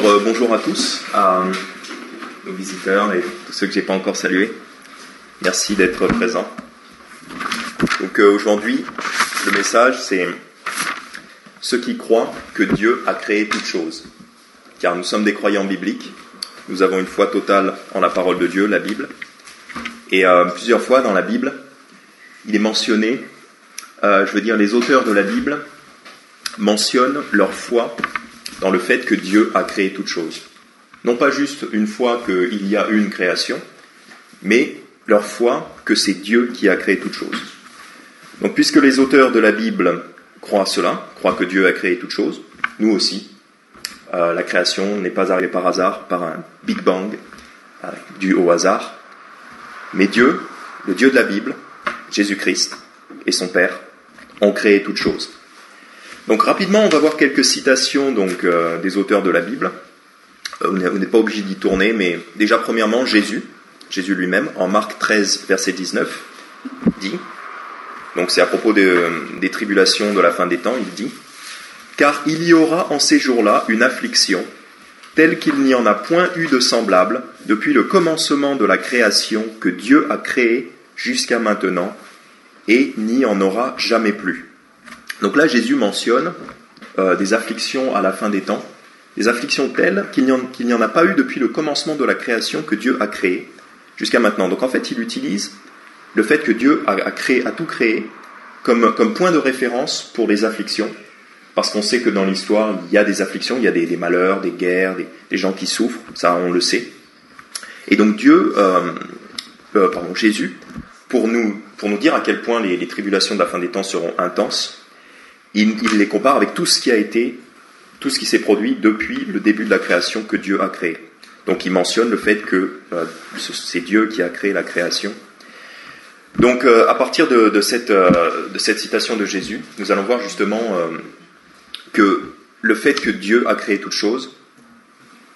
Bonjour à tous, à nos visiteurs et tous ceux que je n'ai pas encore salués. Merci d'être présents. Donc aujourd'hui, le message c'est ceux qui croient que Dieu a créé toutes choses. Car nous sommes des croyants bibliques, nous avons une foi totale en la parole de Dieu, la Bible. Et plusieurs fois dans la Bible, il est mentionné, les auteurs de la Bible mentionnent leur foi dans le fait que Dieu a créé toutes choses. Non pas juste une foi qu'il y a une création, mais leur foi que c'est Dieu qui a créé toutes choses. Donc puisque les auteurs de la Bible croient cela, croient que Dieu a créé toutes choses, nous aussi, la création n'est pas arrivée par hasard, par un Big Bang dû au hasard, mais Dieu, le Dieu de la Bible, Jésus-Christ et son Père, ont créé toutes choses. Donc rapidement, on va voir quelques citations des auteurs de la Bible. Vous n'êtes pas obligé d'y tourner, mais déjà premièrement, Jésus lui-même, en Marc 13, verset 19, dit, donc c'est à propos des tribulations de la fin des temps, il dit, « Car il y aura en ces jours-là une affliction, telle qu'il n'y en a point eu de semblable depuis le commencement de la création que Dieu a créée jusqu'à maintenant, et n'y en aura jamais plus. » Donc là, Jésus mentionne des afflictions à la fin des temps, des afflictions telles qu'il n'y en a pas eu depuis le commencement de la création que Dieu a créée jusqu'à maintenant. Donc en fait, il utilise le fait que Dieu a tout créé comme point de référence pour les afflictions, parce qu'on sait que dans l'histoire, il y a des afflictions, il y a des malheurs, des guerres, des gens qui souffrent, ça on le sait. Et donc Jésus, pour nous dire à quel point les tribulations de la fin des temps seront intenses, il les compare avec tout ce qui s'est produit depuis le début de la création que Dieu a créé. Donc il mentionne le fait que c'est Dieu qui a créé la création. Donc à partir de cette citation de Jésus, nous allons voir justement que le fait que Dieu a créé toutes choses,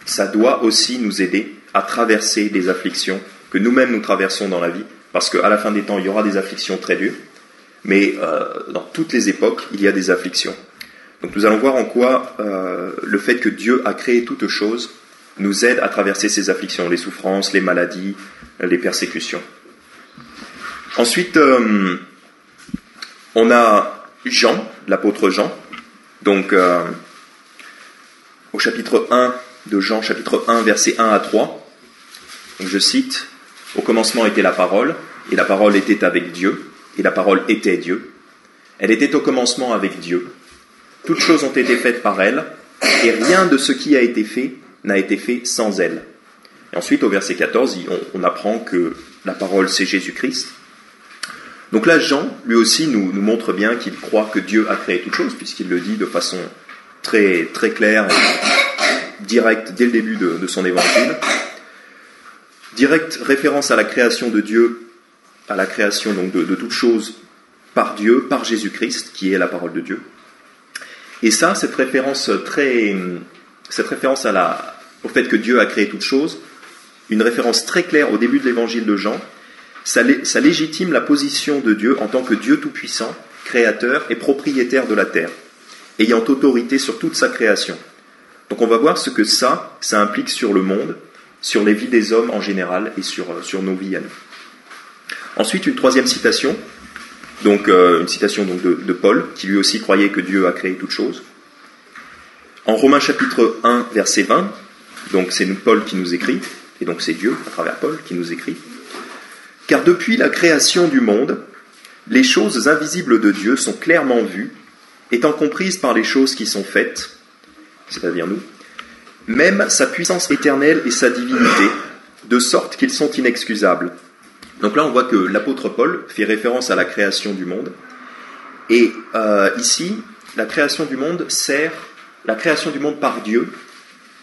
ça doit aussi nous aider à traverser des afflictions que nous-mêmes nous traversons dans la vie, parce qu'à la fin des temps, il y aura des afflictions très dures. Mais dans toutes les époques, il y a des afflictions. Donc nous allons voir en quoi le fait que Dieu a créé toutes choses nous aide à traverser ces afflictions, les souffrances, les maladies, les persécutions. Ensuite, on a Jean, l'apôtre Jean. Donc au chapitre 1 de Jean, chapitre 1, versets 1 à 3. Donc, je cite, « Au commencement était la parole, et la parole était avec Dieu. Et la parole était Dieu. Elle était au commencement avec Dieu. Toutes choses ont été faites par elle, et rien de ce qui a été fait n'a été fait sans elle. » Et ensuite, au verset 14, on apprend que la parole, c'est Jésus-Christ. Donc là, Jean, lui aussi, nous montre bien qu'il croit que Dieu a créé toutes choses, puisqu'il le dit de façon très, très claire et directe dès le début de son évangile. Directe référence à la création de Dieu, à la création donc de toutes choses par Dieu, par Jésus-Christ, qui est la parole de Dieu. Et ça, cette référence au fait que Dieu a créé toutes choses, une référence très claire au début de l'évangile de Jean, ça légitime la position de Dieu en tant que Dieu tout-puissant, créateur et propriétaire de la terre, ayant autorité sur toute sa création. Donc on va voir ce que ça implique sur le monde, sur les vies des hommes en général et sur nos vies à nous. Ensuite, une troisième citation, donc une citation donc, de Paul, qui lui aussi croyait que Dieu a créé toutes choses. En Romains chapitre 1, verset 20, donc c'est Paul qui nous écrit, et donc c'est Dieu, à travers Paul, qui nous écrit. « Car depuis la création du monde, les choses invisibles de Dieu sont clairement vues, étant comprises par les choses qui sont faites, c'est-à-dire nous, même sa puissance éternelle et sa divinité, de sorte qu'ils sont inexcusables. » Donc là, on voit que l'apôtre Paul fait référence à la création du monde. Et ici, la création du monde par Dieu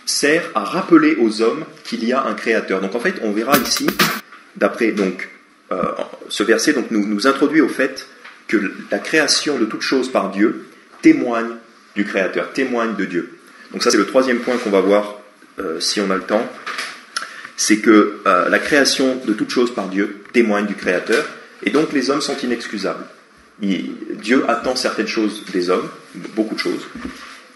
sert à rappeler aux hommes qu'il y a un créateur. Donc en fait, on verra ici, d'après ce verset, nous introduit au fait que la création de toutes choses par Dieu témoigne du créateur, témoigne de Dieu. Donc ça, c'est le troisième point qu'on va voir si on a le temps. C'est que la création de toutes choses par Dieu témoigne du Créateur, et donc les hommes sont inexcusables. Dieu attend certaines choses des hommes, beaucoup de choses,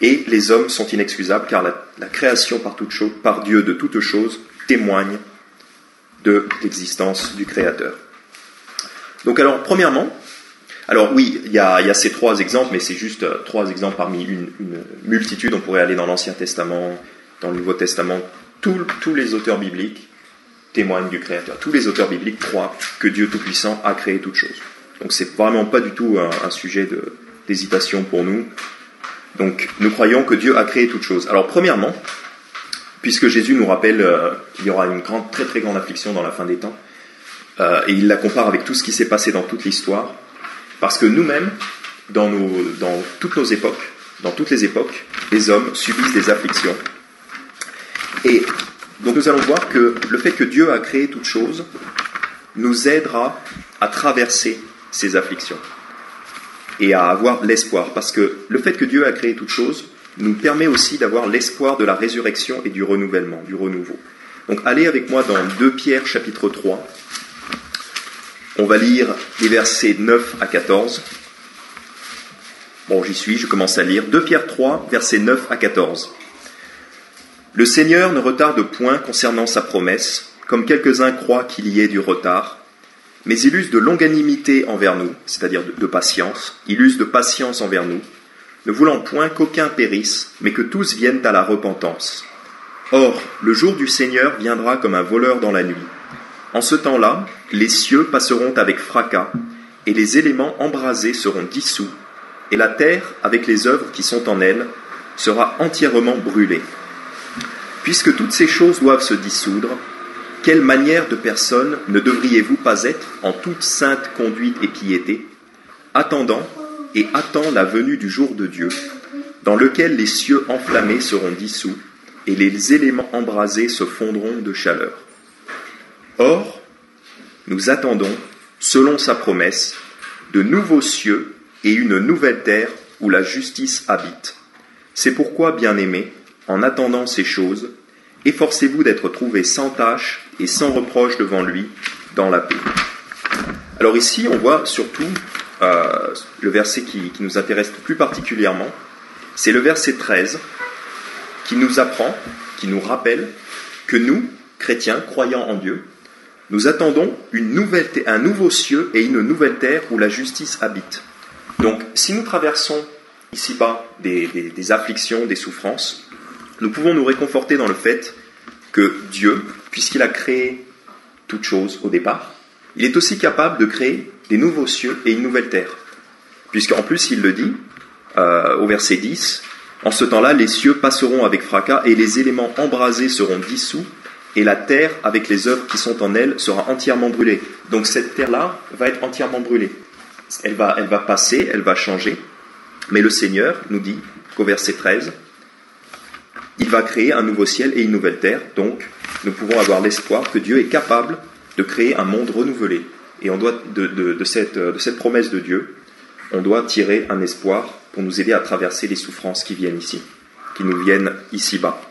Et les hommes sont inexcusables, car la création par Dieu de toutes choses témoigne de l'existence du Créateur. Donc alors, premièrement, alors oui, il y a ces 3 exemples, mais c'est juste 3 exemples parmi une multitude. On pourrait aller dans l'Ancien Testament, dans le Nouveau Testament. Tous les auteurs bibliques témoignent du Créateur. Tous les auteurs bibliques croient que Dieu Tout-Puissant a créé toutes choses. Donc c'est vraiment pas du tout un sujet d'hésitation pour nous. Donc nous croyons que Dieu a créé toutes choses. Alors premièrement, puisque Jésus nous rappelle qu'il y aura une très très grande affliction dans la fin des temps, et il la compare avec tout ce qui s'est passé dans toute l'histoire, parce que nous-mêmes, dans toutes nos époques, dans toutes les époques, les hommes subissent des afflictions. Et donc nous allons voir que le fait que Dieu a créé toutes choses nous aidera à traverser ces afflictions et à avoir l'espoir, parce que le fait que Dieu a créé toutes choses nous permet aussi d'avoir l'espoir de la résurrection et du renouvellement, du renouveau. Donc allez avec moi dans 2 Pierre chapitre 3. On va lire les versets 9 à 14. Bon, j'y suis, je commence à lire. 2 Pierre 3, versets 9 à 14. Le Seigneur ne retarde point concernant sa promesse, comme quelques-uns croient qu'il y ait du retard, mais il use de longanimité envers nous, c'est-à-dire de patience, il use de patience envers nous, ne voulant point qu'aucun périsse, mais que tous viennent à la repentance. Or, le jour du Seigneur viendra comme un voleur dans la nuit. En ce temps-là, les cieux passeront avec fracas, et les éléments embrasés seront dissous, et la terre, avec les œuvres qui sont en elle, sera entièrement brûlée. Puisque toutes ces choses doivent se dissoudre, quelle manière de personne ne devriez-vous pas être en toute sainte conduite et piété, attendant la venue du jour de Dieu, dans lequel les cieux enflammés seront dissous, et les éléments embrasés se fondront de chaleur. Or, nous attendons, selon sa promesse, de nouveaux cieux et une nouvelle terre où la justice habite. C'est pourquoi, bien-aimés, en attendant ces choses, efforcez-vous d'être trouvés sans tache et sans reproche devant lui, dans la paix. Alors ici, on voit surtout le verset qui nous intéresse plus particulièrement, c'est le verset 13, qui nous apprend, qui nous rappelle que nous, chrétiens, croyants en Dieu, nous attendons un nouveau cieux et une nouvelle terre où la justice habite. Donc, si nous traversons ici-bas des afflictions, des souffrances, nous pouvons nous réconforter dans le fait que Dieu, puisqu'il a créé toutes choses au départ, il est aussi capable de créer des nouveaux cieux et une nouvelle terre. Puisqu'en plus, il le dit au verset 10, « En ce temps-là, les cieux passeront avec fracas et les éléments embrasés seront dissous, et la terre, avec les œuvres qui sont en elle, sera entièrement brûlée. » Donc cette terre-là va être entièrement brûlée. Elle va passer, elle va changer. Mais le Seigneur nous dit qu'au verset 13, il va créer un nouveau ciel et une nouvelle terre. Donc nous pouvons avoir l'espoir que Dieu est capable de créer un monde renouvelé. Et on doit, de cette promesse de Dieu, on doit tirer un espoir pour nous aider à traverser les souffrances qui viennent ici, qui nous viennent ici-bas.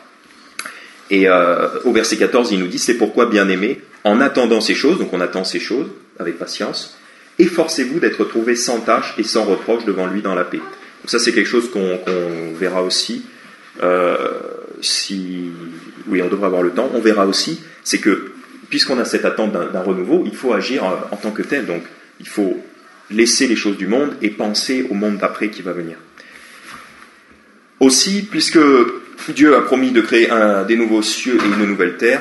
Et au verset 14, il nous dit, c'est pourquoi, bien-aimés, en attendant ces choses, donc on attend ces choses avec patience, efforcez-vous d'être trouvés sans tache et sans reproche devant lui dans la paix. Donc ça, c'est quelque chose qu'on verra aussi, oui, on devrait avoir le temps, on verra aussi, c'est que, puisqu'on a cette attente d'un renouveau, il faut agir en tant que tel, donc il faut laisser les choses du monde et penser au monde d'après qui va venir. Aussi, puisque Dieu a promis de créer des nouveaux cieux et une nouvelle terre,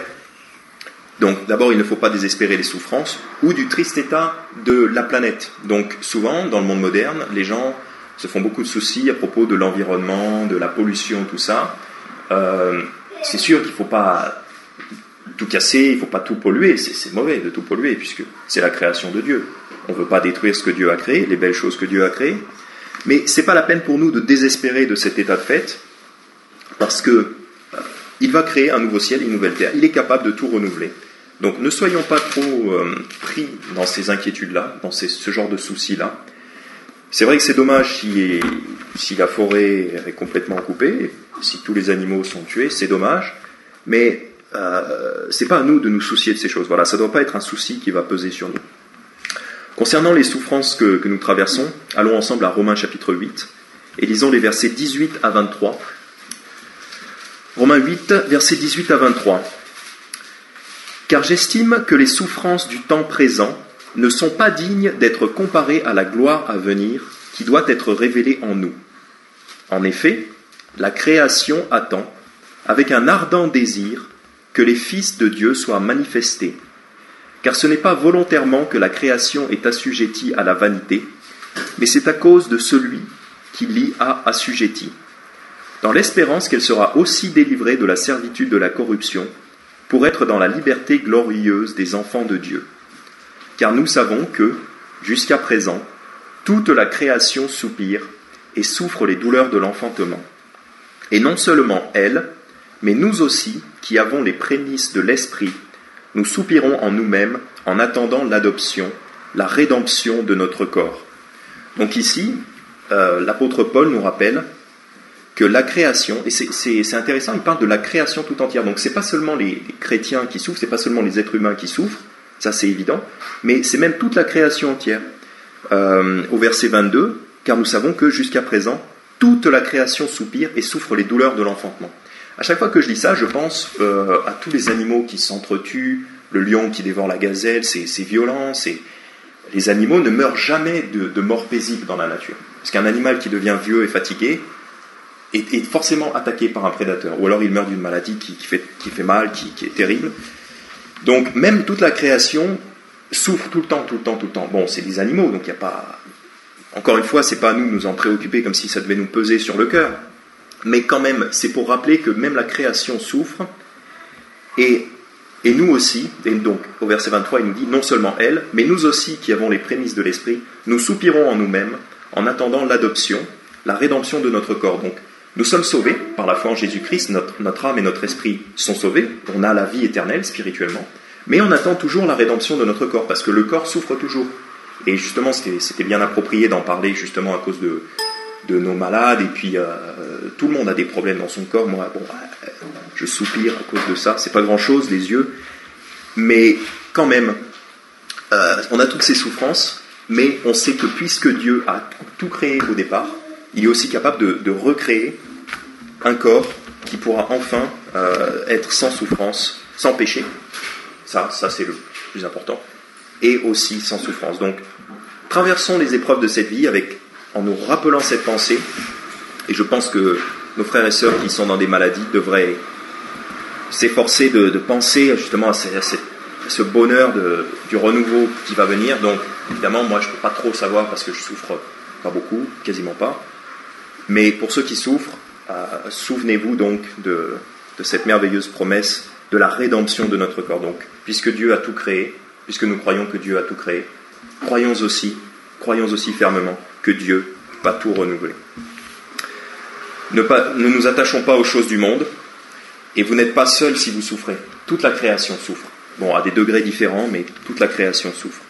donc d'abord il ne faut pas désespérer les souffrances ou du triste état de la planète. Donc souvent, dans le monde moderne, les gens se font beaucoup de soucis à propos de l'environnement, de la pollution, tout ça. C'est sûr qu'il ne faut pas tout casser, il ne faut pas tout polluer, c'est mauvais de tout polluer, puisque c'est la création de Dieu. On ne veut pas détruire ce que Dieu a créé, les belles choses que Dieu a créées. Mais ce n'est pas la peine pour nous de désespérer de cet état de fait, parce qu'il va créer un nouveau ciel et une nouvelle terre. Il est capable de tout renouveler. Donc ne soyons pas trop pris dans ces inquiétudes-là, dans ce genre de soucis-là. C'est vrai que c'est dommage si la forêt est complètement coupée, si tous les animaux sont tués, c'est dommage, mais c'est pas à nous de nous soucier de ces choses. Voilà, ça ne doit pas être un souci qui va peser sur nous. Concernant les souffrances que nous traversons, allons ensemble à Romains chapitre 8, et lisons les versets 18 à 23. Romains 8, versets 18 à 23. « Car j'estime que les souffrances du temps présent ne sont pas dignes d'être comparées à la gloire à venir qui doit être révélée en nous. En effet, la création attend, avec un ardent désir, que les fils de Dieu soient manifestés. Car ce n'est pas volontairement que la création est assujettie à la vanité, mais c'est à cause de celui qui l'y a assujettie, dans l'espérance qu'elle sera aussi délivrée de la servitude de la corruption, pour être dans la liberté glorieuse des enfants de Dieu. Car nous savons que, jusqu'à présent, toute la création soupire et souffre les douleurs de l'enfantement. Et non seulement elle, mais nous aussi, qui avons les prémices de l'Esprit, nous soupirons en nous-mêmes en attendant l'adoption, la rédemption de notre corps. » Donc ici, l'apôtre Paul nous rappelle que la création, et c'est intéressant, il parle de la création tout entière. Donc ce n'est pas seulement les chrétiens qui souffrent, ce n'est pas seulement les êtres humains qui souffrent, ça c'est évident, mais c'est même toute la création entière. Au verset 22, « Car nous savons que jusqu'à présent, toute la création soupire et souffre les douleurs de l'enfantement. » À chaque fois que je lis ça, je pense à tous les animaux qui s'entretuent, le lion qui dévore la gazelle, c'est violent, les animaux ne meurent jamais de mort paisible dans la nature. Parce qu'un animal qui devient vieux et fatigué est forcément attaqué par un prédateur, ou alors il meurt d'une maladie qui fait mal, qui est terrible. Donc même toute la création souffre tout le temps. Bon, c'est des animaux, donc il n'y a pas... Encore une fois, c'est pas à nous de nous en préoccuper comme si ça devait nous peser sur le cœur. Mais quand même, c'est pour rappeler que même la création souffre, et nous aussi, et donc au verset 23, il nous dit, non seulement elle, mais nous aussi qui avons les prémices de l'Esprit, nous soupirons en nous-mêmes en attendant l'adoption, la rédemption de notre corps. Donc nous sommes sauvés par la foi en Jésus-Christ, notre âme et notre esprit sont sauvés, on a la vie éternelle spirituellement, mais on attend toujours la rédemption de notre corps, parce que le corps souffre toujours. Et justement, c'était bien approprié d'en parler justement à cause de nos malades, et puis tout le monde a des problèmes dans son corps. Moi, je soupire à cause de ça, c'est pas grand-chose, les yeux, mais quand même, on a toutes ces souffrances, mais on sait que puisque Dieu a tout créé au départ, il est aussi capable de recréer un corps qui pourra enfin être sans souffrance, sans péché, ça c'est le plus important, et aussi sans souffrance. Donc, traversons les épreuves de cette vie en nous rappelant cette pensée, et je pense que nos frères et sœurs qui sont dans des maladies devraient s'efforcer de penser justement à ce bonheur du renouveau qui va venir. Donc évidemment, moi je ne peux pas trop savoir parce que je souffre pas beaucoup, quasiment pas, mais pour ceux qui souffrent, souvenez-vous donc de cette merveilleuse promesse de la rédemption de notre corps. Donc puisque Dieu a tout créé, puisque nous croyons que Dieu a tout créé, croyons aussi fermement que Dieu va tout renouveler. Ne nous attachons pas aux choses du monde, et vous n'êtes pas seuls si vous souffrez. Toute la création souffre. Bon, à des degrés différents, mais toute la création souffre.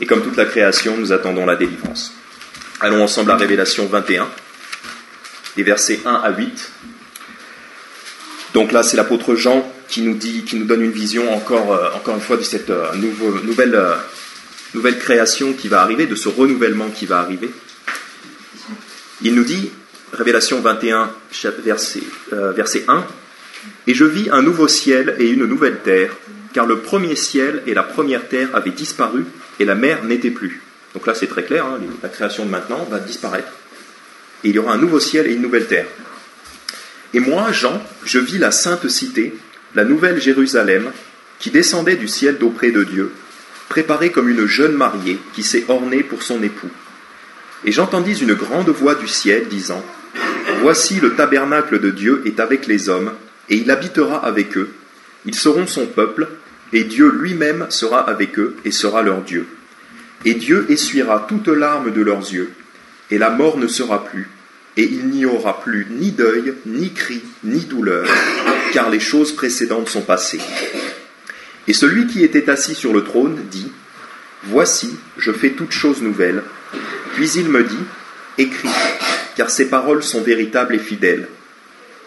Et comme toute la création, nous attendons la délivrance. Allons ensemble à Révélation 21, les versets 1 à 8. Donc là, c'est l'apôtre Jean qui nous donne une vision encore une fois de cette nouvelle création qui va arriver, de ce renouvellement qui va arriver. Il nous dit, Révélation 21, verset 1, « Et je vis un nouveau ciel et une nouvelle terre, car le premier ciel et la première terre avaient disparu, et la mer n'était plus. » Donc là, c'est très clair, hein, la création de maintenant va disparaître. Et il y aura un nouveau ciel et une nouvelle terre. « Et moi, Jean, je vis la sainte cité, la nouvelle Jérusalem, qui descendait du ciel d'auprès de Dieu, préparée comme une jeune mariée qui s'est ornée pour son époux. Et j'entendis une grande voix du ciel disant, « Voici le tabernacle de Dieu est avec les hommes, et il habitera avec eux. Ils seront son peuple, et Dieu lui-même sera avec eux et sera leur Dieu. Et Dieu essuiera toute larme de leurs yeux, et la mort ne sera plus, et il n'y aura plus ni deuil, ni cri, ni douleur, car les choses précédentes sont passées. Et celui qui était assis sur le trône dit, « Voici, je fais toutes choses nouvelles. » Puis il me dit, « Écris, car ces paroles sont véritables et fidèles. »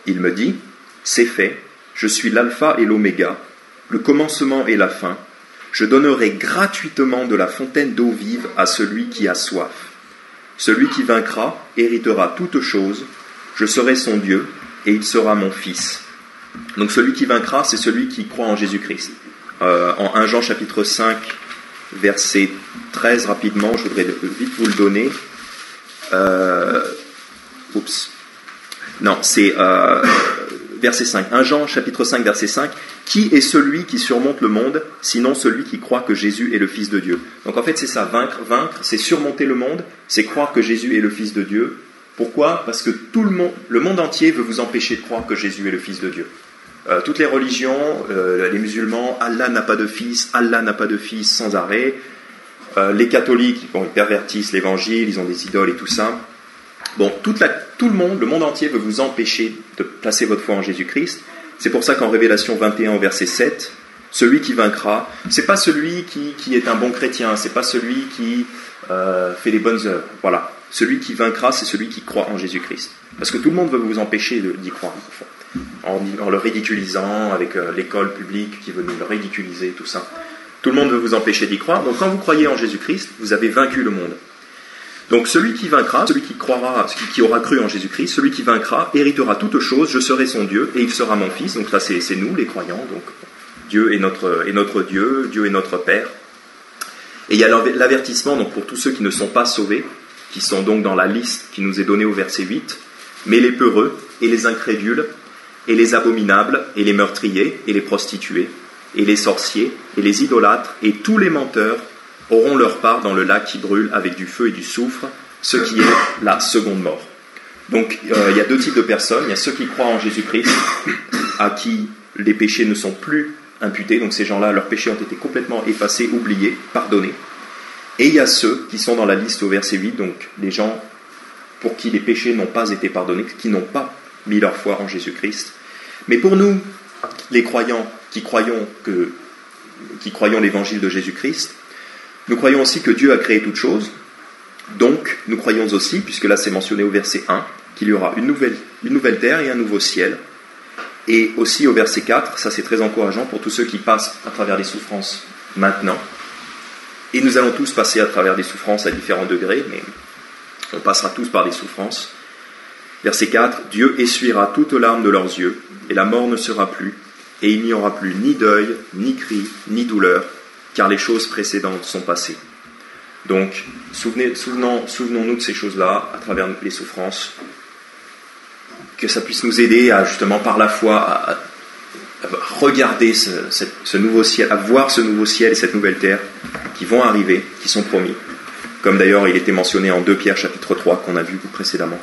Il me dit, « C'est fait, je suis l'alpha et l'oméga, le commencement et la fin. Je donnerai gratuitement de la fontaine d'eau vive à celui qui a soif. Celui qui vaincra héritera toutes choses, je serai son Dieu, et il sera mon fils. » Donc celui qui vaincra, c'est celui qui croit en Jésus-Christ. En 1 Jean chapitre 5, verset 13, rapidement, je voudrais vite vous le donner. C'est verset 5. 1 Jean chapitre 5, verset 5. « Qui est celui qui surmonte le monde, sinon celui qui croit que Jésus est le Fils de Dieu ?» Donc en fait, c'est ça, vaincre, c'est surmonter le monde, c'est croire que Jésus est le Fils de Dieu. Pourquoi ? Parce que le monde entier veut vous empêcher de croire que Jésus est le Fils de Dieu. Toutes les religions, les musulmans, Allah n'a pas de fils sans arrêt. Les catholiques, ils pervertissent l'évangile, ils ont des idoles et tout ça. Bon, tout le monde entier veut vous empêcher de placer votre foi en Jésus-Christ. C'est pour ça qu'en Révélation 21, verset 7, celui qui vaincra, c'est pas celui qui est un bon chrétien, c'est pas celui qui fait des bonnes œuvres. Voilà. Celui qui vaincra, c'est celui qui croit en Jésus-Christ. Parce que tout le monde veut vous empêcher d'y croire, en le ridiculisant, avec l'école publique qui veut nous le ridiculiser, tout ça. Tout le monde veut vous empêcher d'y croire. Donc quand vous croyez en Jésus-Christ, vous avez vaincu le monde. Donc celui qui vaincra, celui qui aura cru en Jésus-Christ, celui qui vaincra, héritera toutes choses, je serai son Dieu, et il sera mon fils. Donc là, c'est nous, les croyants. Donc Dieu est notre Dieu, Dieu est notre Père. Et il y a l'avertissement donc, pour tous ceux qui ne sont pas sauvés, qui sont donc dans la liste qui nous est donnée au verset 8, mais les peureux, et les incrédules, et les abominables, et les meurtriers, et les prostituées, et les sorciers, et les idolâtres, et tous les menteurs auront leur part dans le lac qui brûle avec du feu et du soufre, ce qui est la seconde mort. Donc il y a deux types de personnes. Il y a ceux qui croient en Jésus-Christ, à qui les péchés ne sont plus imputés. Donc ces gens-là, leurs péchés ont été complètement effacés, oubliés, pardonnés. Et il y a ceux qui sont dans la liste au verset 8, donc les gens pour qui les péchés n'ont pas été pardonnés, qui n'ont pas mis leur foi en Jésus-Christ. Mais pour nous, les croyants qui croyons l'évangile de Jésus-Christ, nous croyons aussi que Dieu a créé toutes choses. Donc, nous croyons aussi, puisque là c'est mentionné au verset 1, qu'il y aura une nouvelle terre et un nouveau ciel. Et aussi au verset 4, ça c'est très encourageant pour tous ceux qui passent à travers les souffrances maintenant. Et nous allons tous passer à travers des souffrances à différents degrés, mais on passera tous par des souffrances. Verset 4, « Dieu essuiera toutes larmes de leurs yeux, et la mort ne sera plus, et il n'y aura plus ni deuil, ni cri, ni douleur, car les choses précédentes sont passées. » Donc, souvenons-nous de ces choses-là à travers les souffrances, que ça puisse nous aider à, justement, par la foi, à regarder ce nouveau ciel, à voir ce nouveau ciel et cette nouvelle terre qui vont arriver, qui sont promis, comme d'ailleurs il était mentionné en 2 Pierre chapitre 3 qu'on a vu précédemment.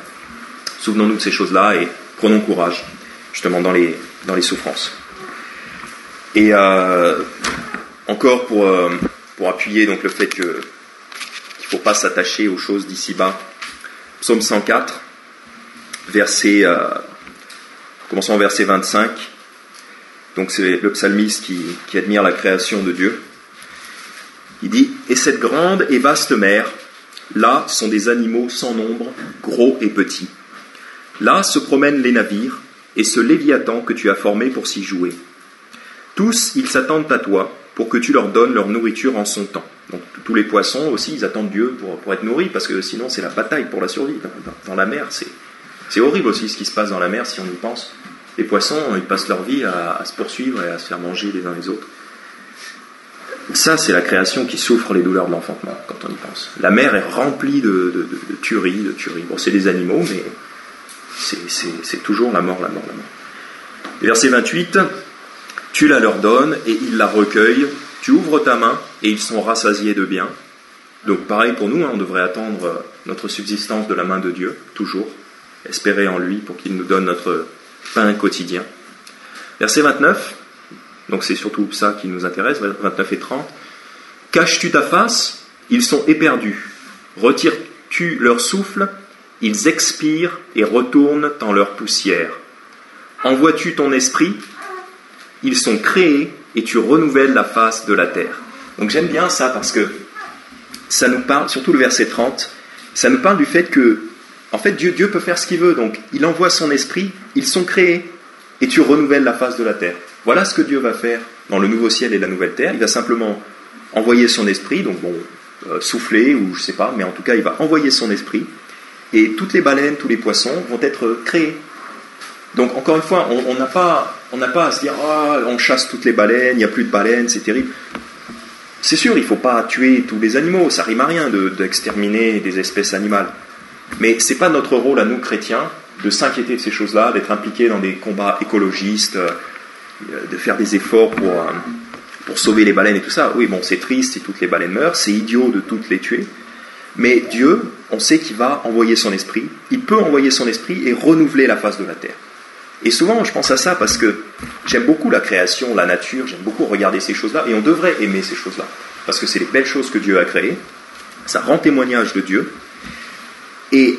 Souvenons-nous de ces choses-là et prenons courage, justement, dans les souffrances. Et encore pour appuyer donc le fait qu'il ne faut pas s'attacher aux choses d'ici-bas, Psaume 104, commençons au verset 25. Donc c'est le psalmiste qui admire la création de Dieu. Il dit « Et cette grande et vaste mer, là sont des animaux sans nombre, gros et petits. Là se promènent les navires, et ce Léviathan que tu as formé pour s'y jouer. Tous, ils s'attendent à toi, pour que tu leur donnes leur nourriture en son temps. » Donc tous les poissons aussi, ils attendent Dieu pour être nourris, parce que sinon c'est la bataille pour la survie. Dans la mer, c'est horrible aussi ce qui se passe dans la mer, si on y pense. Les poissons, ils passent leur vie à se poursuivre et à se faire manger les uns les autres. Ça, c'est la création qui souffre les douleurs de l'enfantement, quand on y pense. La mer est remplie de tueries. Bon, c'est des animaux, mais c'est toujours la mort. Verset 28, « Tu la leur donnes, et ils la recueillent. Tu ouvres ta main, et ils sont rassasiés de bien. » Donc pareil pour nous, on devrait attendre notre subsistance de la main de Dieu, toujours. Espérer en lui pour qu'il nous donne notre pain quotidien. Verset 29, donc c'est surtout ça qui nous intéresse, 29 et 30. « Caches-tu ta face? Ils sont éperdus. Retires-tu leur souffle? Ils expirent et retournent en leur poussière. Envoies-tu ton esprit? Ils sont créés et tu renouvelles la face de la terre. » Donc j'aime bien ça parce que ça nous parle, surtout le verset 30, ça nous parle du fait que en fait, Dieu peut faire ce qu'il veut, donc il envoie son esprit, ils sont créés, et tu renouvelles la face de la terre. Voilà ce que Dieu va faire dans le nouveau ciel et la nouvelle terre. Il va simplement envoyer son esprit, donc bon, souffler, ou je sais pas, mais en tout cas, il va envoyer son esprit, et toutes les baleines, tous les poissons vont être créés. Donc, encore une fois, on n'a pas à se dire « Ah, on chasse toutes les baleines, il n'y a plus de baleines, c'est terrible ». C'est sûr, il ne faut pas tuer tous les animaux, ça rime à rien d'exterminer des espèces animales. Mais ce n'est pas notre rôle à nous, chrétiens, de s'inquiéter de ces choses-là, d'être impliqués dans des combats écologistes, de faire des efforts pour sauver les baleines et tout ça. Oui, bon, c'est triste si toutes les baleines meurent, c'est idiot de toutes les tuer. Mais Dieu, on sait qu'il va envoyer son esprit, il peut envoyer son esprit et renouveler la face de la terre. Et souvent, je pense à ça parce que j'aime beaucoup la création, la nature, j'aime beaucoup regarder ces choses-là, et on devrait aimer ces choses-là, parce que c'est les belles choses que Dieu a créées, ça rend témoignage de Dieu. Et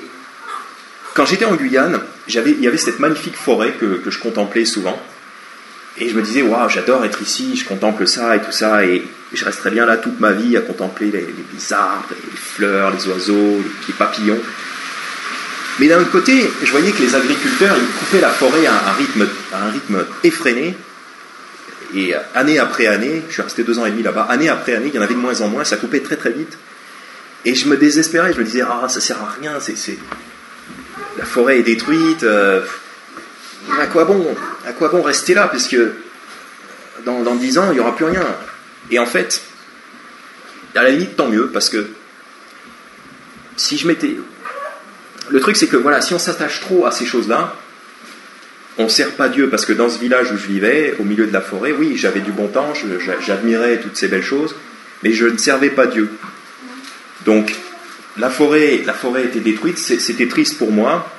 quand j'étais en Guyane, il y avait cette magnifique forêt que je contemplais souvent, et je me disais, waouh, j'adore être ici, je contemple ça et tout ça, et je resterai bien là toute ma vie à contempler les arbres, les fleurs, les oiseaux, les papillons. Mais d'un autre côté, je voyais que les agriculteurs, ils coupaient la forêt à un rythme effréné. Et année après année, je suis resté 2 ans et demi là-bas, année après année, il y en avait de moins en moins, ça coupait très très vite. Et je me désespérais, je me disais, ah, ça sert à rien, la forêt est détruite, à quoi bon rester là, puisque dans 10 ans, il n'y aura plus rien. Et en fait, à la limite, tant mieux, parce que si je m'étais... Le truc, c'est que voilà, si on s'attache trop à ces choses-là, on ne sert pas Dieu, parce que dans ce village où je vivais, au milieu de la forêt, oui, j'avais du bon temps, j'admirais toutes ces belles choses, mais je ne servais pas Dieu. Donc, la forêt était détruite, c'était triste pour moi,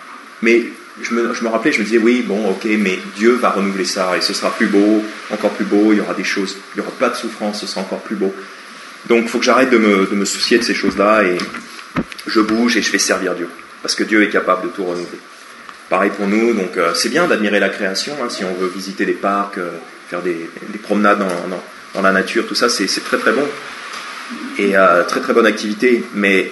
mais je me rappelais, je me disais, oui, bon, ok, mais Dieu va renouveler ça, et ce sera plus beau, encore plus beau, il y aura des choses, il n'y aura pas de souffrance, ce sera encore plus beau. Donc, il faut que j'arrête de me soucier de ces choses-là, et je bouge et je fais servir Dieu. Parce que Dieu est capable de tout renouveler. Pareil pour nous, donc c'est bien d'admirer la création, hein, si on veut visiter des parcs, faire des promenades dans la nature, tout ça, c'est très très bon. Et très très bonne activité, mais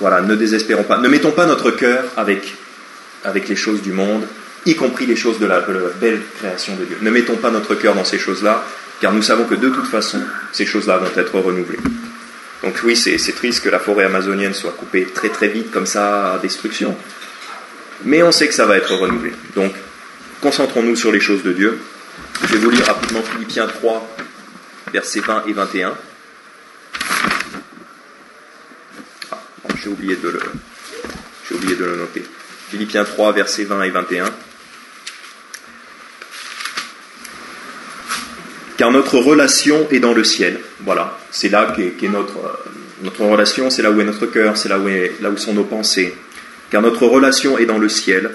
voilà, ne désespérons pas. Ne mettons pas notre cœur avec les choses du monde, y compris les choses de la belle création de Dieu. Ne mettons pas notre cœur dans ces choses-là, car nous savons que de toute façon, ces choses-là vont être renouvelées. Donc oui, c'est triste que la forêt amazonienne soit coupée très très vite comme ça à destruction. Mais on sait que ça va être renouvelé. Donc, concentrons-nous sur les choses de Dieu. Je vais vous lire rapidement Philippiens 3, versets 20 et 21. Ah, j'ai oublié de le noter. Philippiens 3, versets 20 et 21. Car notre relation est dans le ciel. Voilà, c'est là qu'est notre relation, c'est là où est notre cœur, c'est là où sont nos pensées. Car notre relation est dans le ciel,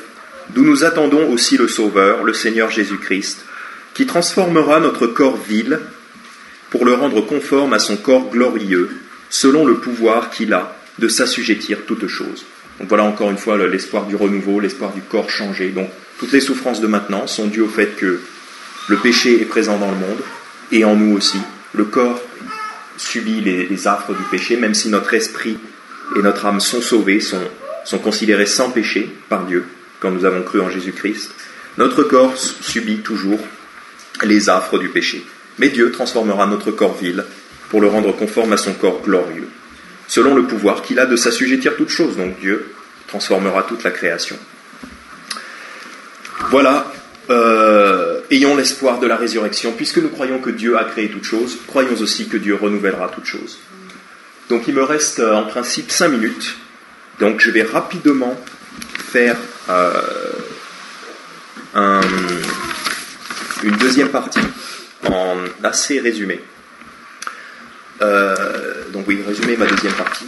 d'où nous attendons aussi le Sauveur, le Seigneur Jésus-Christ, qui transformera notre corps vil pour le rendre conforme à son corps glorieux, selon le pouvoir qu'il a de s'assujettir toutes choses. Donc voilà encore une fois l'espoir du renouveau, l'espoir du corps changé. Donc toutes les souffrances de maintenant sont dues au fait que le péché est présent dans le monde, et en nous aussi. Le corps subit les affres du péché, même si notre esprit et notre âme sont sauvés, sont considérés sans péché par Dieu, quand nous avons cru en Jésus-Christ. Notre corps subit toujours les affres du péché. Mais Dieu transformera notre corps vil pour le rendre conforme à son corps glorieux, selon le pouvoir qu'il a de s'assujettir toutes choses. Donc Dieu transformera toute la création. Voilà. Ayons l'espoir de la résurrection, puisque nous croyons que Dieu a créé toutes choses, croyons aussi que Dieu renouvellera toutes choses. Donc il me reste en principe 5 minutes, donc je vais rapidement faire une deuxième partie en assez résumé. Donc oui, résumer ma deuxième partie.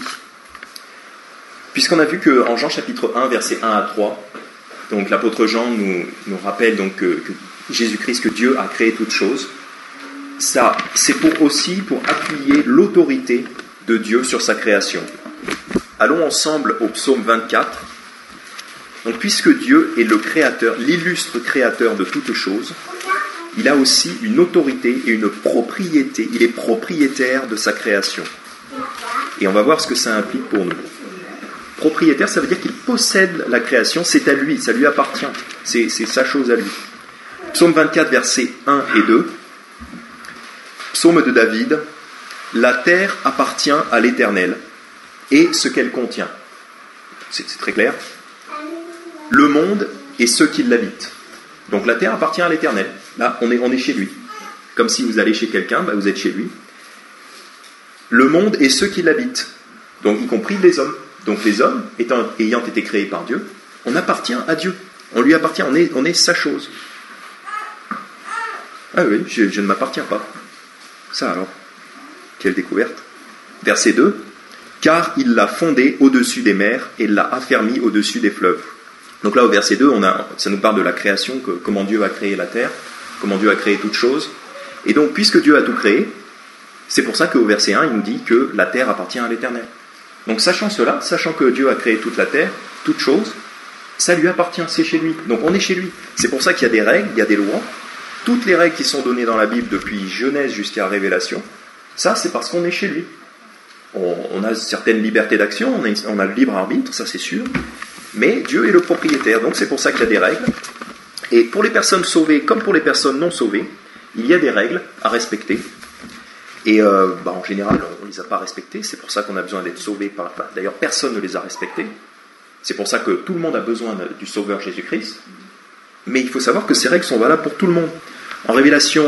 Puisqu'on a vu qu'en Jean chapitre 1, versets 1 à 3, donc l'apôtre Jean nous rappelle donc que Jésus-Christ, que Dieu a créé toutes choses. Ça, c'est aussi pour appuyer l'autorité de Dieu sur sa création. Allons ensemble au psaume 24. Donc, puisque Dieu est le créateur, l'illustre créateur de toutes choses, il a aussi une autorité et une propriété. Il est propriétaire de sa création. Et on va voir ce que ça implique pour nous. Propriétaire, ça veut dire qu'il possède la création, c'est à lui, ça lui appartient, c'est sa chose à lui. Psaume 24, versets 1 et 2. Psaume de David. La terre appartient à l'Éternel, et ce qu'elle contient. C'est très clair. Le monde et ceux qui l'habitent. Donc la terre appartient à l'Éternel. Là, on est chez lui. Comme si vous allez chez quelqu'un, vous êtes chez lui. Le monde et ceux qui l'habitent. Donc y compris les hommes. Donc les hommes, ayant été créés par Dieu, on appartient à Dieu. On lui appartient, on est sa chose. Ah oui, je ne m'appartiens pas. Ça alors, quelle découverte. Verset 2. Car il l'a fondé au-dessus des mers et l'a affermi au-dessus des fleuves. Donc là, au verset 2, ça nous parle de la création, comment Dieu a créé la terre, comment Dieu a créé toutes choses. Et donc, puisque Dieu a tout créé, c'est pour ça qu'au verset 1, il nous dit que la terre appartient à l'Éternel. Donc, sachant cela, sachant que Dieu a créé toute la terre, toutes choses, ça lui appartient, c'est chez lui. Donc, on est chez lui. C'est pour ça qu'il y a des règles, il y a des lois. Toutes les règles qui sont données dans la Bible depuis Genèse jusqu'à Révélation, ça, c'est parce qu'on est chez lui. On a certaines libertés d'action, on a le libre arbitre, ça c'est sûr. Mais Dieu est le propriétaire, donc c'est pour ça qu'il y a des règles. Et pour les personnes sauvées comme pour les personnes non sauvées, il y a des règles à respecter. Et en général, on ne les a pas respectées, c'est pour ça qu'on a besoin d'être sauvés. D'ailleurs, personne ne les a respectées. C'est pour ça que tout le monde a besoin du Sauveur Jésus-Christ. Mais il faut savoir que ces règles sont valables pour tout le monde. En Révélation,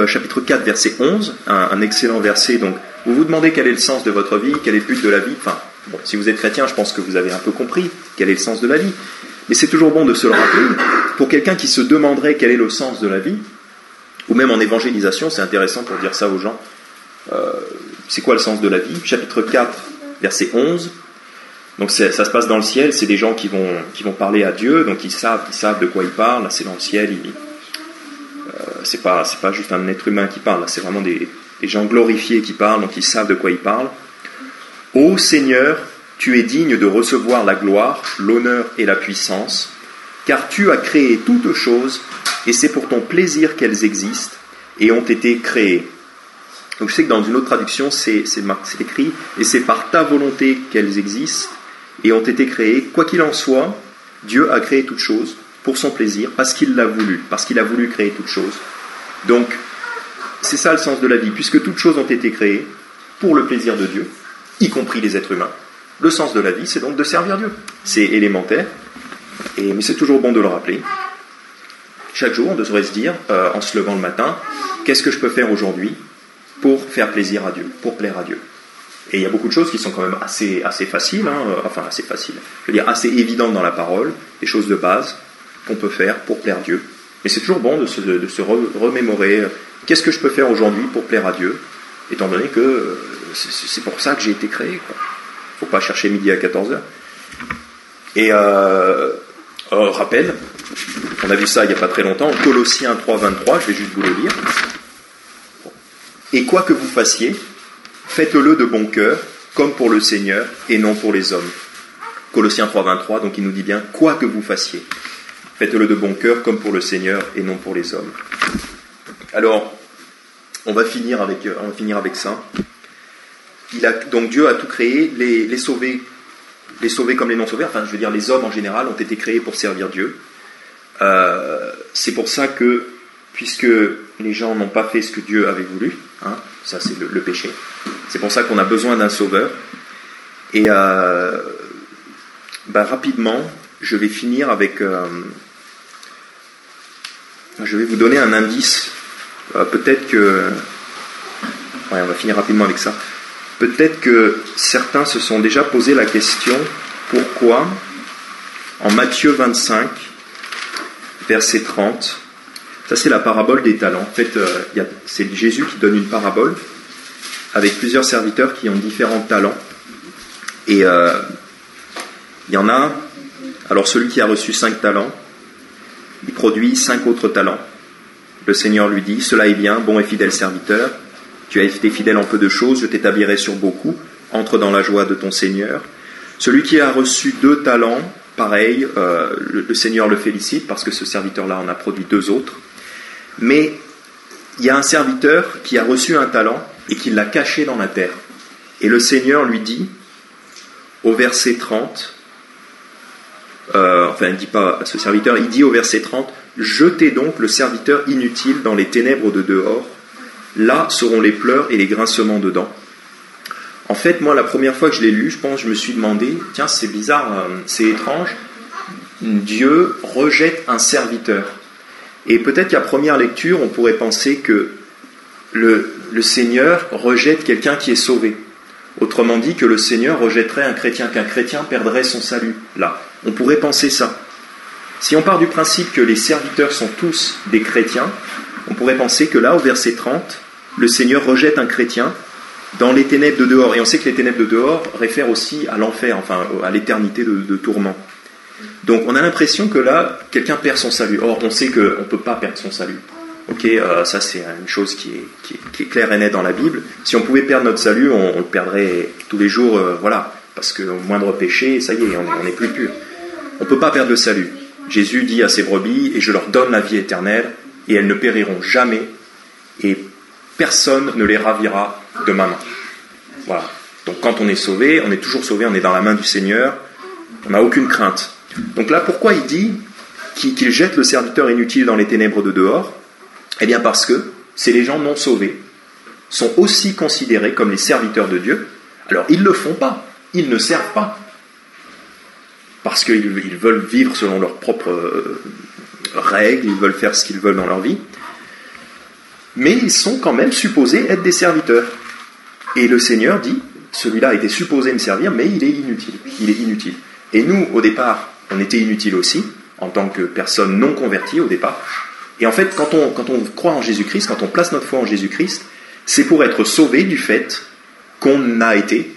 chapitre 4, verset 11, un excellent verset, donc vous vous demandez quel est le sens de votre vie, quel est le but de la vie. Enfin, bon, si vous êtes chrétien, je pense que vous avez un peu compris quel est le sens de la vie. Mais c'est toujours bon de se le rappeler. Pour quelqu'un qui se demanderait quel est le sens de la vie, ou même en évangélisation, c'est intéressant pour dire ça aux gens. C'est quoi le sens de la vie? Chapitre 4, verset 11. Donc ça se passe dans le ciel, c'est des gens qui vont parler à Dieu, donc ils savent de quoi ils parlent. Là, c'est dans le ciel, c'est pas juste un être humain qui parle, là, c'est vraiment des gens glorifiés qui parlent, donc ils savent de quoi ils parlent. Ô Seigneur, tu es digne de recevoir la gloire, l'honneur et la puissance, car tu as créé toutes choses, et c'est pour ton plaisir qu'elles existent, et ont été créées. Donc je sais que dans une autre traduction, c'est écrit, et c'est par ta volonté qu'elles existent, et ont été créées. Quoi qu'il en soit, Dieu a créé toutes choses pour son plaisir, parce qu'il l'a voulu, parce qu'il a voulu créer toutes choses. Donc, c'est ça le sens de la vie, puisque toutes choses ont été créées pour le plaisir de Dieu, y compris les êtres humains. Le sens de la vie, c'est donc de servir Dieu. C'est élémentaire, mais c'est toujours bon de le rappeler. Chaque jour, on devrait se dire, en se levant le matin, qu'est-ce que je peux faire aujourd'hui pour faire plaisir à Dieu, pour plaire à Dieu. Et il y a beaucoup de choses qui sont quand même assez faciles, assez faciles, je veux dire assez évidentes dans la parole, des choses de base qu'on peut faire pour plaire à Dieu. Mais c'est toujours bon de se remémorer, qu'est-ce que je peux faire aujourd'hui pour plaire à Dieu, étant donné que c'est pour ça que j'ai été créé. Il ne faut pas chercher midi à 14h. Et rappel, on a vu ça il n'y a pas très longtemps, Colossiens 3, 23, je vais juste vous le lire. Et quoi que vous fassiez, faites-le de bon cœur, comme pour le Seigneur et non pour les hommes. Colossiens 3, 23, donc il nous dit bien, quoi que vous fassiez, faites-le de bon cœur, comme pour le Seigneur et non pour les hommes. Alors, on va finir avec ça. Donc Dieu a tout créé, les sauvés comme les non sauvés, enfin je veux dire les hommes en général ont été créés pour servir Dieu. C'est pour ça que, puisque les gens n'ont pas fait ce que Dieu avait voulu, ça c'est le péché, c'est pour ça qu'on a besoin d'un sauveur. Et rapidement, je vais finir avec... je vais vous donner un indice. Peut-être que... Ouais, on va finir rapidement avec ça. Peut-être que certains se sont déjà posé la question, pourquoi, en Matthieu 25, verset 30, ça c'est la parabole des talents. En fait, c'est Jésus qui donne une parabole avec plusieurs serviteurs qui ont différents talents. Et il y en a, alors celui qui a reçu 5 talents, il produit 5 autres talents. Le Seigneur lui dit, cela est bien, bon et fidèle serviteur, tu as été fidèle en peu de choses, je t'établirai sur beaucoup, entre dans la joie de ton Seigneur. Celui qui a reçu 2 talents, pareil, le Seigneur le félicite parce que ce serviteur-là en a produit 2 autres. Mais il y a un serviteur qui a reçu un talent et qui l'a caché dans la terre. Et le Seigneur lui dit, au verset 30, il ne dit pas à ce serviteur, il dit au verset 30, « Jetez donc le serviteur inutile dans les ténèbres de dehors, là seront les pleurs et les grincements de dents. En fait, moi, la première fois que je l'ai lu, je me suis demandé, tiens, c'est bizarre, c'est étrange, Dieu rejette un serviteur. Et peut-être qu'à première lecture, on pourrait penser que le Seigneur rejette quelqu'un qui est sauvé. Autrement dit, que le Seigneur rejetterait un chrétien, qu'un chrétien perdrait son salut. Là, on pourrait penser ça. Si on part du principe que les serviteurs sont tous des chrétiens, on pourrait penser que là, au verset 30, le Seigneur rejette un chrétien dans les ténèbres de dehors. Et on sait que les ténèbres de dehors réfèrent aussi à l'enfer, enfin à l'éternité de tourment. Donc on a l'impression que là, quelqu'un perd son salut. Or, on sait qu'on ne peut pas perdre son salut. Ça c'est une chose qui est claire et nette dans la Bible. Si on pouvait perdre notre salut, on le perdrait tous les jours, parce qu'au moindre péché, ça y est, on n'est plus pur. On ne peut pas perdre le salut. Jésus dit à ses brebis, et je leur donne la vie éternelle, et elles ne périront jamais, et personne ne les ravira de ma main. Voilà. Donc quand on est sauvé, on est toujours sauvé, on est dans la main du Seigneur, on n'a aucune crainte. Donc là, pourquoi il dit qu'il jette le serviteur inutile dans les ténèbres de dehors ? Eh bien parce que c'est les gens non sauvés sont aussi considérés comme les serviteurs de Dieu. Alors ils ne le font pas, ils ne servent pas, parce qu'ils veulent vivre selon leurs propres règles, ils veulent faire ce qu'ils veulent dans leur vie, mais ils sont quand même supposés être des serviteurs. Et le Seigneur dit, celui-là a été supposé me servir, mais il est inutile. Et nous, au départ, on était inutiles aussi, en tant que personnes non converties au départ. Et en fait, quand on croit en Jésus-Christ, quand on place notre foi en Jésus-Christ, c'est pour être sauvé du fait qu'on a été,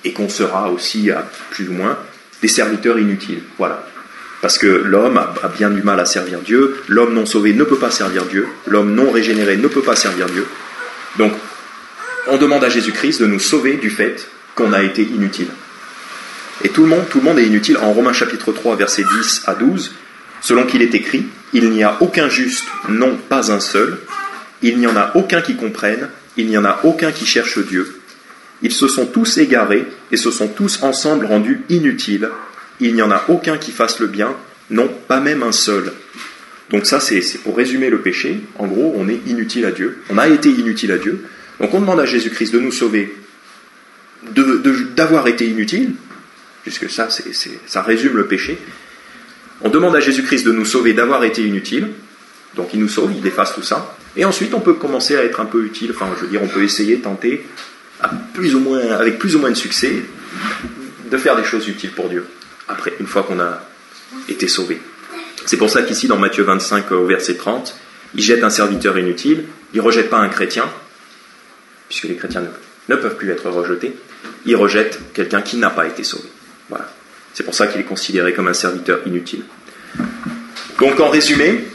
et qu'on sera aussi, plus ou moins, des serviteurs inutiles. Voilà. Parce que l'homme a bien du mal à servir Dieu, l'homme non sauvé ne peut pas servir Dieu, l'homme non régénéré ne peut pas servir Dieu. Donc, on demande à Jésus-Christ de nous sauver du fait qu'on a été inutile. Et tout le monde est inutile. En Romains chapitre 3, versets 10 à 12, selon qu'il est écrit, « Il n'y a aucun juste, non, pas un seul. Il n'y en a aucun qui comprenne. Il n'y en a aucun qui cherche Dieu. Ils se sont tous égarés et se sont tous ensemble rendus inutiles. Il n'y en a aucun qui fasse le bien, non, pas même un seul. » Donc ça, c'est pour résumer le péché. En gros, on est inutile à Dieu. On a été inutile à Dieu. Donc on demande à Jésus-Christ de nous sauver, d'avoir été inutile, puisque ça résume le péché. On demande à Jésus-Christ de nous sauver d'avoir été inutile, donc il nous sauve, il efface tout ça, et ensuite on peut commencer à être un peu utile, on peut essayer, tenter, avec plus ou moins de succès, de faire des choses utiles pour Dieu, après, une fois qu'on a été sauvé. C'est pour ça qu'ici, dans Matthieu 25, au verset 30, il jette un serviteur inutile, il ne rejette pas un chrétien, puisque les chrétiens ne peuvent plus être rejetés, il rejette quelqu'un qui n'a pas été sauvé. Voilà. C'est pour ça qu'il est considéré comme un serviteur inutile. Donc en résumé,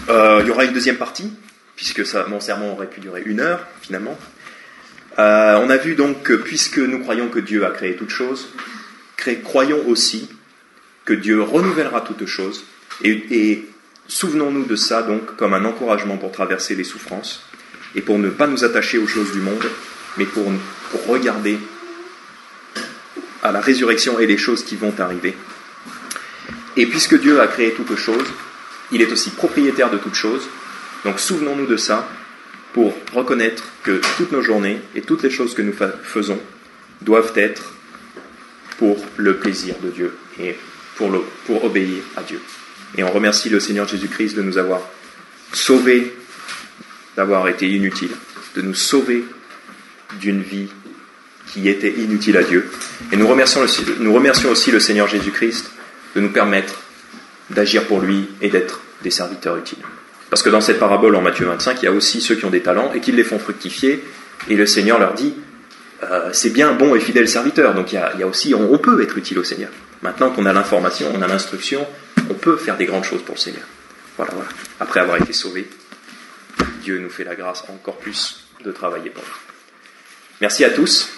il y aura une deuxième partie, puisque mon sermon aurait pu durer 1 heure, finalement. On a vu donc que puisque nous croyons que Dieu a créé toutes choses, croyons aussi que Dieu renouvellera toutes choses, et souvenons-nous de ça donc comme un encouragement pour traverser les souffrances, et pour ne pas nous attacher aux choses du monde, mais pour regarder à la résurrection et les choses qui vont arriver. Et puisque Dieu a créé toutes choses, il est aussi propriétaire de toutes choses. Donc souvenons-nous de ça pour reconnaître que toutes nos journées et toutes les choses que nous faisons doivent être pour le plaisir de Dieu et pour obéir à Dieu. Et on remercie le Seigneur Jésus-Christ de nous avoir sauvés, d'avoir été inutiles, de nous sauver d'une vie qui était inutile à Dieu. Et nous remercions aussi le Seigneur Jésus-Christ de nous permettre d'agir pour lui et d'être des serviteurs utiles. Parce que dans cette parabole en Matthieu 25, il y a aussi ceux qui ont des talents et qui les font fructifier, et le Seigneur leur dit c'est bien, bon et fidèle serviteur. Donc il y a aussi, on peut être utile au Seigneur. Maintenant qu'on a l'information, on a l'instruction, on peut faire des grandes choses pour le Seigneur. Voilà. Après avoir été sauvés, Dieu nous fait la grâce encore plus de travailler pour nous. Merci à tous.